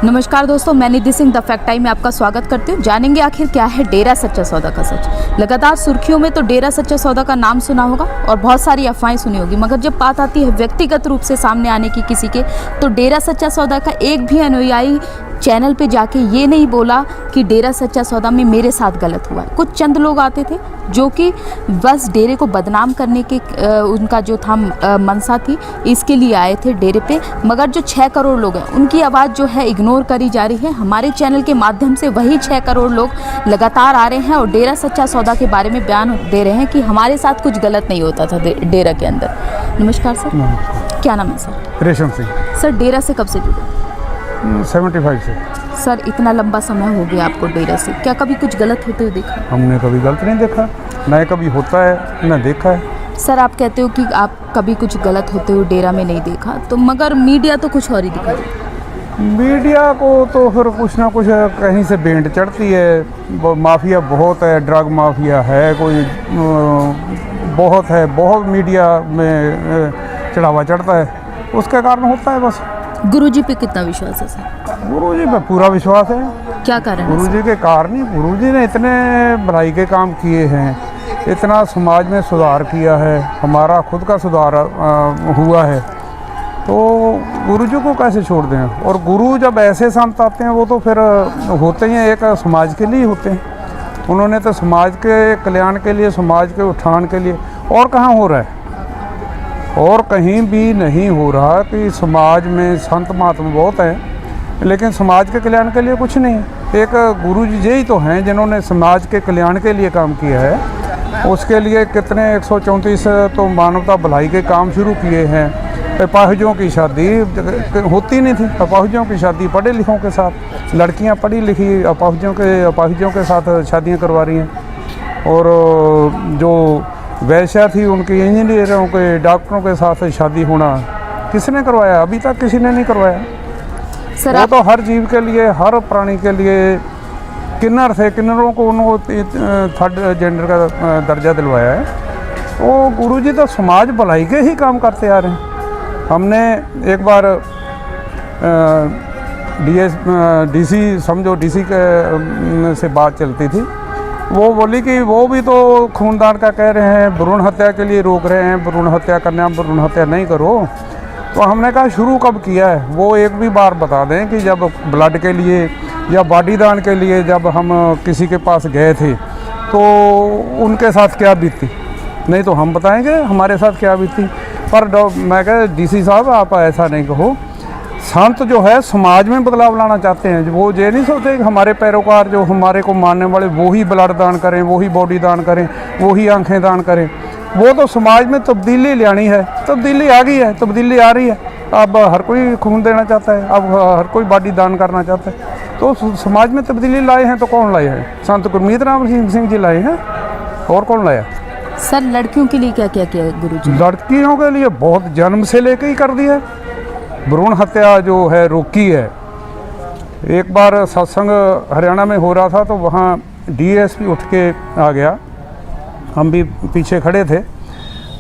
नमस्कार दोस्तों, मैं निधि सिंह द फैक्ट टाइम में आपका स्वागत करती हूँ। जानेंगे आखिर क्या है डेरा सच्चा सौदा का सच। लगातार सुर्खियों में तो डेरा सच्चा सौदा का नाम सुना होगा और बहुत सारी अफवाहें सुनी होगी, मगर जब बात आती है व्यक्तिगत रूप से सामने आने की किसी के, तो डेरा सच्चा सौदा का एक भी अनुयायी चैनल पे जाके ये नहीं बोला कि डेरा सच्चा सौदा में मेरे साथ गलत हुआ। कुछ चंद लोग आते थे जो कि बस डेरे को बदनाम करने के उनका जो था मनसा थी, इसके लिए आए थे डेरे पे। मगर जो 6 करोड़ लोग हैं उनकी आवाज़ जो है इग्नोर करी जा रही है। हमारे चैनल के माध्यम से वही 6 करोड़ लोग लगातार आ रहे हैं और डेरा सच्चा सौदा के बारे में बयान दे रहे हैं कि हमारे साथ कुछ गलत नहीं होता था डेरा के अंदर। नमस्कार सर, क्या नाम है सर? रेशम सिंह। सर डेरा से कब से जुड़े? 75 से। सर इतना लंबा समय हो गया आपको डेरा से, क्या कभी कुछ गलत होते हुए देखा? हमने कभी गलत नहीं देखा, न कभी होता है न देखा है। सर आप कहते हो कि आप कभी कुछ गलत होते हुए डेरा में नहीं देखा, तो मगर मीडिया तो कुछ और ही दिखा रही है। मीडिया को तो फिर कुछ ना कुछ कहीं से बेंट चढ़ती है। माफिया बहुत है, ड्रग माफिया है, कोई बहुत है, बहुत मीडिया में चढ़ावा चढ़ता है, उसके कारण होता है। बस गुरुजी पे कितना विश्वास है सर? गुरुजी पे पूरा विश्वास है। क्या कारण है? गुरुजी के कारण ही, गुरुजी ने इतने भलाई के काम किए हैं, इतना समाज में सुधार किया है, हमारा खुद का सुधार हुआ है, तो गुरुजी को कैसे छोड़ दें। और गुरु जब ऐसे संत आते हैं वो तो फिर होते ही एक समाज के लिए होते हैं। उन्होंने तो समाज के कल्याण के लिए, समाज के उत्थान के लिए, और कहाँ हो रहा है, और कहीं भी नहीं हो रहा कि समाज में संत महात्मा बहुत हैं लेकिन समाज के कल्याण के लिए कुछ नहीं है। एक गुरु जी ही तो हैं जिन्होंने समाज के कल्याण के लिए काम किया है। उसके लिए कितने 134 तो मानवता भलाई के काम शुरू किए हैं। अपाहिजों की शादी होती नहीं थी, अपाहिजों की शादी पढ़े लिखों के साथ, लड़कियां पढ़ी लिखी अपाहिजों के साथ शादियां करवा रही हैं। और जो वैश्या थी उनकी इंजीनियरों के, डॉक्टरों के साथ शादी होना किसने करवाया? अभी तक किसी ने नहीं करवाया। सर वो तो हर जीव के लिए, हर प्राणी के लिए किन्नर थे, किन्नरों को उनको 3rd जेंडर का दर्जा दिलवाया है। वो गुरुजी तो समाज भलाई के ही काम करते आ रहे हैं। हमने एक बार डीसी समझो, डीसी के से बात चलती थी, वो बोली कि वो भी तो खूनदान का कह रहे हैं, भ्रूण हत्या के लिए रोक रहे हैं, भ्रूण हत्या करने, आप भ्रूण हत्या नहीं करो। तो हमने कहा शुरू कब किया है, वो एक भी बार बता दें कि जब ब्लड के लिए या बॉडी दान के लिए जब हम किसी के पास गए थे तो उनके साथ क्या बीती, नहीं तो हम बताएंगे हमारे साथ क्या बीती। पर मैं कह डीसी साहब आप ऐसा नहीं कहो। संत जो है समाज में बदलाव लाना चाहते हैं, वो ये नहीं सोचते कि हमारे पैरोकार जो हमारे को मानने वाले वो ही ब्लड दान करें, वो ही बॉडी दान करें, वो ही आंखें दान करें। वो तो समाज में तब्दीली लानी है, तब्दीली आ गई है, तब्दीली आ रही है। अब हर कोई खून देना चाहता है, अब हर कोई बॉडी दान करना चाहता है। तो समाज में तब्दीली लाए हैं तो कौन लाए हैं? संत गुरमीत राम सिंह जी लाए हैं, और कौन लाया? सर लड़कियों के लिए क्या क्या किया गुरुजी? लड़कियों के लिए बहुत जन्म से लेके ही कर दिया। भ्रूण हत्या जो है रोकी है। एक बार सत्संग हरियाणा में हो रहा था तो वहाँ डीएसपी उठ के आ गया, हम भी पीछे खड़े थे।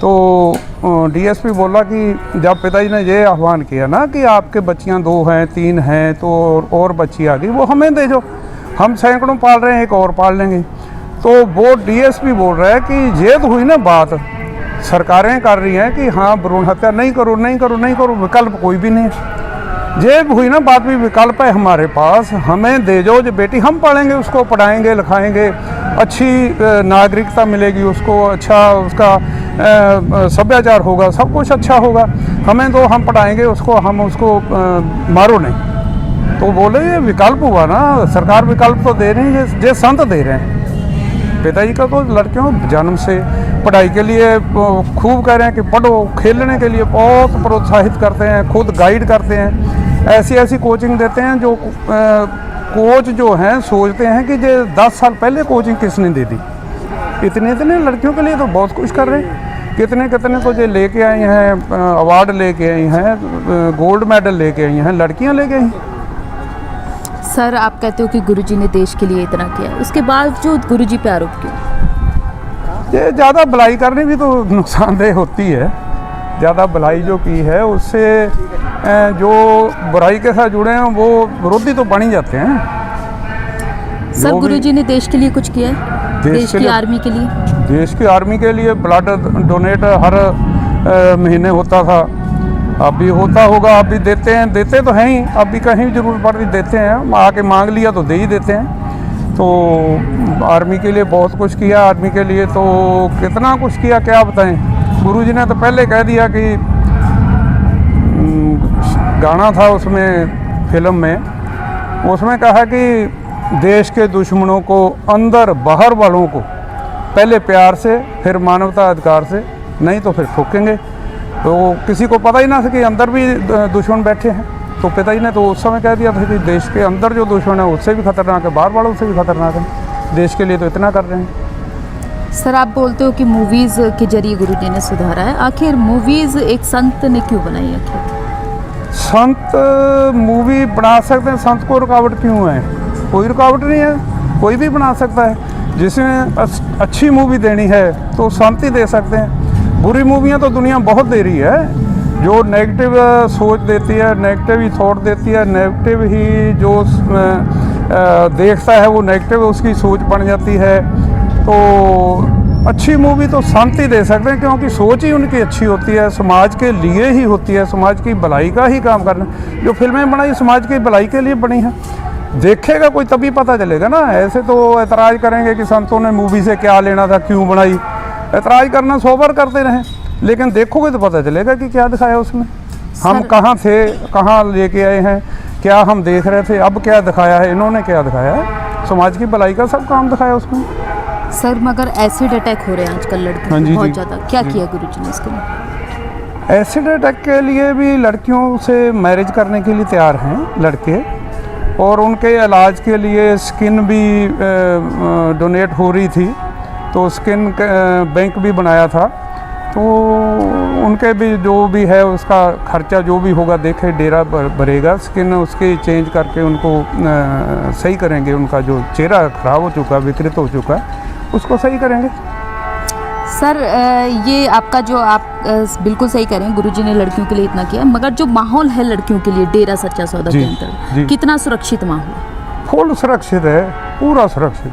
तो डीएसपी बोला कि जब पिताजी ने ये आह्वान किया ना कि आपके बच्चियाँ 2 हैं 3 हैं तो और बच्ची आ गई, वो हमें दे जो, हम सैकड़ों पाल रहे हैं, एक और पाल लेंगे। तो वो डीएसपी बोल रहा है कि ये तो हुई ना बात, सरकारें कर रही हैं कि हाँ भ्रूण हत्या नहीं करो, नहीं करो, नहीं करो, विकल्प कोई भी नहीं है। ये हुई ना बात भी, विकल्प है हमारे पास, हमें दे जो बेटी, हम पढ़ेंगे, उसको पढ़ाएंगे लिखाएंगे, अच्छी नागरिकता मिलेगी उसको, अच्छा उसका सभ्याचार होगा, सब कुछ अच्छा होगा। हमें तो हम पढ़ाएंगे उसको, हम उसको मारो नहीं। तो बोले ये विकल्प हुआ ना, सरकार विकल्प तो दे रही है, ये संत दे रहे हैं। पिताजी का तो लड़कियों जन्म से पढ़ाई के लिए खूब कह रहे हैं कि पढ़ो, खेलने के लिए बहुत प्रोत्साहित करते हैं, खुद गाइड करते हैं, ऐसी ऐसी कोचिंग देते हैं जो कोच जो हैं सोचते हैं कि ये 10 साल पहले कोचिंग किसने दे दी। इतने लड़कियों के लिए तो बहुत कुछ कर रहे हैं। कितने तो ये लेके आई हैं, अवार्ड लेके आई हैं, गोल्ड मेडल लेके आई हैं, लड़कियां लेके आई। सर आप कहते हो कि गुरुजी ने देश के लिए इतना किया, उसके बावजूद गुरुजी पे आरोप क्यों? ये ज़्यादा भलाई करने भी तो नुकसानदेह होती है। ज़्यादा भलाई जो की है उससे जो बुराई के साथ जुड़े हैं वो विरोधी तो बन ही जाते हैं। सर जो भी गुरुजी ने देश के लिए कुछ किया है, देश देश के की लिए- आर्मी के लिए? देश की आर्मी के लिए ब्लड डोनेट हर महीने होता था, अब भी होता होगा, अब भी देते हैं, देते तो हैं ही, अब भी कहीं भी जरूरत पड़ती देते हैं, आके मांग लिया तो दे ही देते हैं। तो आर्मी के लिए बहुत कुछ किया, आर्मी के लिए तो कितना कुछ किया क्या बताएं। गुरुजी ने तो पहले कह दिया कि गाना था उसमें फिल्म में, उसमें कहा कि देश के दुश्मनों को अंदर बाहर वालों को पहले प्यार से फिर मानवता अधिकार से, नहीं तो फिर ठोकेंगे। तो किसी को पता ही ना था कि अंदर भी दुश्मन बैठे हैं, तो पता ही नहीं, तो उस समय कह दिया था कि देश के अंदर जो दुश्मन है उससे भी खतरनाक है, बाहर वालों से भी खतरनाक है, देश के लिए तो इतना कर रहे हैं। सर आप बोलते हो कि मूवीज़ के जरिए गुरुजी ने सुधारा है, आखिर मूवीज़ एक संत ने क्यों बनाई आखिर? संत मूवी बना सकते हैं, संत को रुकावट क्यों है? कोई रुकावट नहीं है, कोई भी बना सकता है। जिसमें अच्छी मूवी देनी है तो संत ही दे सकते हैं। बुरी मूवियाँ तो दुनिया बहुत दे रही है, जो नेगेटिव सोच देती है, नेगेटिव ही थॉट देती है, नेगेटिव ही जो देखता है वो नेगेटिव उसकी सोच बन जाती है। तो अच्छी मूवी तो संत ही दे सकते हैं, क्योंकि सोच ही उनकी अच्छी होती है, समाज के लिए ही होती है, समाज की भलाई का ही काम करना। जो फिल्में बनाई समाज की भलाई के लिए बनी है, देखेगा कोई तभी पता चलेगा ना। ऐसे तो ऐतराज़ करेंगे कि संतों ने मूवी से क्या लेना था, क्यों बनाई, ऐतराज़ करना 100 बार करते रहें, लेकिन देखोगे तो पता चलेगा कि क्या दिखाया उसमें, हम कहाँ थे, कहाँ लेके आए हैं, क्या हम देख रहे थे, अब क्या दिखाया है, इन्होंने क्या दिखाया है, समाज की भलाई का सब काम दिखाया उसमें। सर मगर एसिड अटैक हो रहे हैं आजकल लड़कियों हाँ को जी, बहुत जी। ज़्यादा, क्या किया गुरुजी ने इसके लिए? एसिड अटैक के लिए भी लड़कियों से मैरिज करने के लिए तैयार हैं लड़के, और उनके इलाज के लिए स्किन भी डोनेट हो रही थी, तो स्किन बैंक भी बनाया था। तो उनके भी जो भी है उसका खर्चा जो भी होगा देखे डेरा भरेगा, स्किन उसकी चेंज करके उनको सही करेंगे, उनका जो चेहरा ख़राब हो चुका, विकृत हो चुका, उसको सही करेंगे। सर ये आपका जो आप बिल्कुल सही कह रहे हैं, गुरुजी ने लड़कियों के लिए इतना किया, मगर जो माहौल है लड़कियों के लिए डेरा सच्चा सौदा के जी, अंदर जी। कितना सुरक्षित माहौल? फुल सुरक्षित है, पूरा सुरक्षित।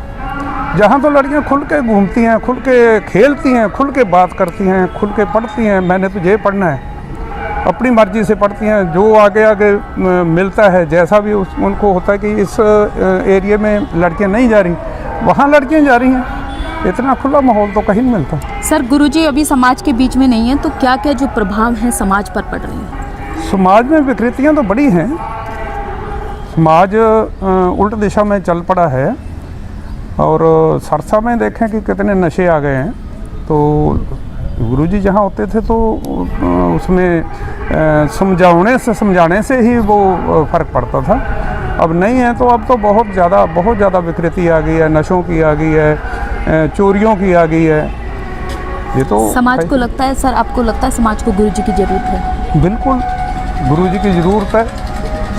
जहाँ तो लड़कियाँ खुल के घूमती हैं, खुल के खेलती हैं, खुल के बात करती हैं, खुल के पढ़ती हैं, मैंने तुझे पढ़ना है, अपनी मर्जी से पढ़ती हैं, जो आगे आगे मिलता है, जैसा भी उनको होता है कि इस एरिया में लड़कियाँ नहीं जा रही, वहाँ लड़कियाँ जा रही हैं। इतना खुला माहौल तो कहीं नहीं मिलता। सर गुरुजी अभी समाज के बीच में नहीं है, तो क्या क्या जो प्रभाव हैं समाज पर पड़ रहे हैं? समाज में विकृतियाँ तो बड़ी हैं, समाज उल्ट दिशा में चल पड़ा है, और सरसा में देखें कि कितने नशे आ गए हैं। तो गुरुजी जहाँ होते थे तो उसमें समझाने से ही वो फ़र्क पड़ता था। अब नहीं है, तो अब तो बहुत ज़्यादा विकृति आ गई है, नशों की आ गई है, चोरियों की आ गई है। ये तो समाज को लगता है, सर आपको लगता है समाज को गुरुजी की ज़रूरत है? बिल्कुल गुरुजी की ज़रूरत है,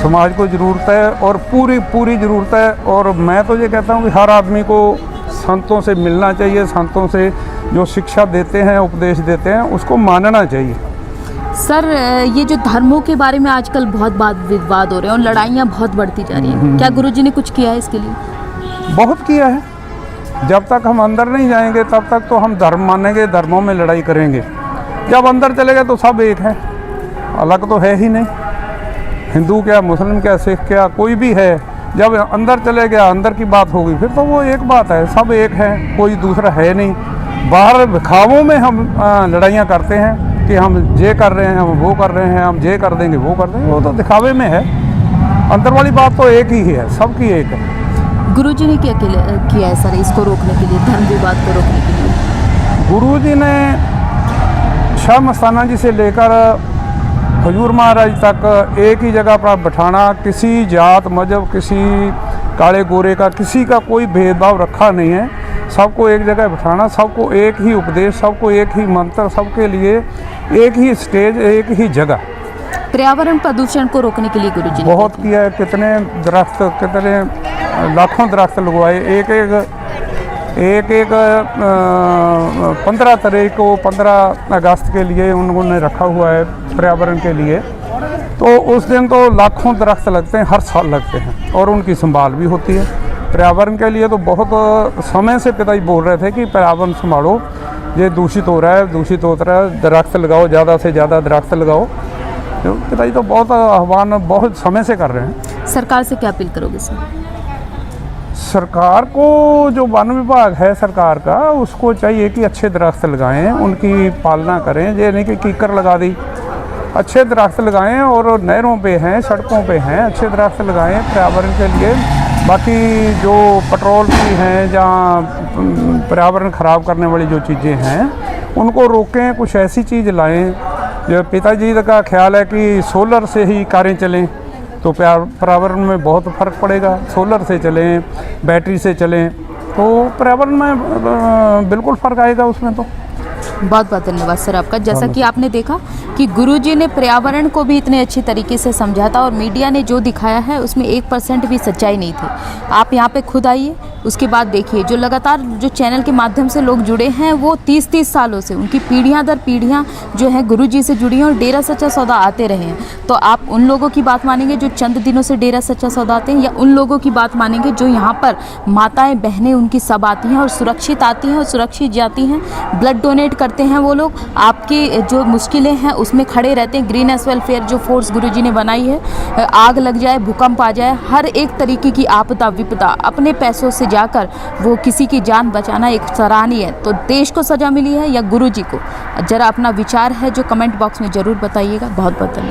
समाज को ज़रूरत है, और पूरी ज़रूरत है। और मैं तो ये कहता हूँ कि हर आदमी को संतों से मिलना चाहिए, संतों से जो शिक्षा देते हैं, उपदेश देते हैं, उसको मानना चाहिए। सर ये जो धर्मों के बारे में आजकल बहुत विवाद हो रहे हैं और लड़ाइयाँ बहुत बढ़ती जा रही हैं, क्या गुरुजी ने कुछ किया है इसके लिए? बहुत किया है। जब तक हम अंदर नहीं जाएंगे तब तक तो हम धर्म मानेंगे, धर्मों में लड़ाई करेंगे। जब अंदर चले गए तो सब एक है, अलग तो है ही नहीं। हिंदू क्या, मुस्लिम क्या, सिख क्या, कोई भी है, जब अंदर चले गया, अंदर की बात होगी, फिर तो वो एक बात है, सब एक है, कोई दूसरा है नहीं। बाहर दिखावों में हम लड़ाइयाँ करते हैं कि हम ये कर रहे हैं, हम वो कर रहे हैं, हम ये कर देंगे, वो कर देंगे, वो तो दिखावे में है। अंदर वाली बात तो एक ही है, सबकी एक है। गुरुजी ने क्या किया है सर इसको रोकने के लिए, धर्म विवाद को रोकने के लिए? गुरुजी ने शाह मस्ताना जी से लेकर हजूर महाराज तक एक ही जगह पर बैठाना, किसी जात मजहब, किसी काले गोरे का, किसी का कोई भेदभाव रखा नहीं है। सबको एक जगह बैठाना, सबको एक ही उपदेश, सबको एक ही मंत्र, सबके लिए एक ही स्टेज, एक ही जगह। पर्यावरण प्रदूषण को रोकने के लिए गुरुजी ने बहुत किया है, कितने दरख्त, कितने लाखों दरख्त लगवाए, एक एक 15 तारीख को 15 अगस्त के लिए उन्होंने रखा हुआ है पर्यावरण के लिए। तो उस दिन तो लाखों दरख्त लगते हैं, हर साल लगते हैं और उनकी संभाल भी होती है। पर्यावरण के लिए तो बहुत समय से पिताजी बोल रहे थे कि पर्यावरण संभालो, ये दूषित हो रहा है, दूषित होता है, दरख्त लगाओ, ज़्यादा से ज़्यादा दरख्त लगाओ। तो पिताजी तो बहुत आह्वान बहुत समय से कर रहे हैं। सरकार से क्या अपील करोगे सर? सरकार को, जो वन विभाग है सरकार का, उसको चाहिए कि अच्छे दरख्त लगाएं, उनकी पालना करें। ये नहीं कि कीकर लगा दी, अच्छे दरख्त लगाएं और नहरों पे हैं, सड़कों पे हैं, अच्छे दरख्त लगाएं पर्यावरण के लिए। बाकी जो पेट्रोल की हैं, जहाँ पर्यावरण ख़राब करने वाली जो चीज़ें हैं उनको रोकें, कुछ ऐसी चीज़ लाएं। जो पिताजी का ख्याल है कि सोलर से ही कारें चलें तो पर्यावरण में बहुत फ़र्क पड़ेगा। सोलर से चलें, बैटरी से चलें तो पर्यावरण में बिल्कुल फ़र्क आएगा उसमें। तो बहुत बहुत धन्यवाद सर आपका। जैसा कि आपने देखा कि गुरुजी ने पर्यावरण को भी इतने अच्छी तरीके से समझा था और मीडिया ने जो दिखाया है उसमें 1% भी सच्चाई नहीं थी। आप यहाँ पे खुद आइए, उसके बाद देखिए जो लगातार जो चैनल के माध्यम से लोग जुड़े हैं वो 30-30 सालों से, उनकी पीढ़ियाँ दर पीढ़ियाँ जो है गुरुजी से जुड़ी हैं और डेरा सच्चा सौदा आते रहे हैं। तो आप उन लोगों की बात मानेंगे जो चंद दिनों से डेरा सच्चा सौदा आते हैं, या उन लोगों की बात मानेंगे जो यहाँ पर माताएं बहनें उनकी सब आती हैं और सुरक्षित आती हैं और सुरक्षित जाती हैं, ब्लड डोनेट करते हैं वो लोग, आपकी जो मुश्किलें हैं उसमें खड़े रहते हैं। ग्रीन एस वेलफेयर जो फोर्स गुरुजी ने बनाई है, आग लग जाए, भूकंप आ जाए, हर एक तरीके की आपदा विपदा अपने पैसों से जाकर वो किसी की जान बचाना एक सराहनीय है। तो देश को सजा मिली है या गुरुजी को? जरा अपना विचार है जो कमेंट बॉक्स में ज़रूर बताइएगा। बहुत बहुत धन्यवाद।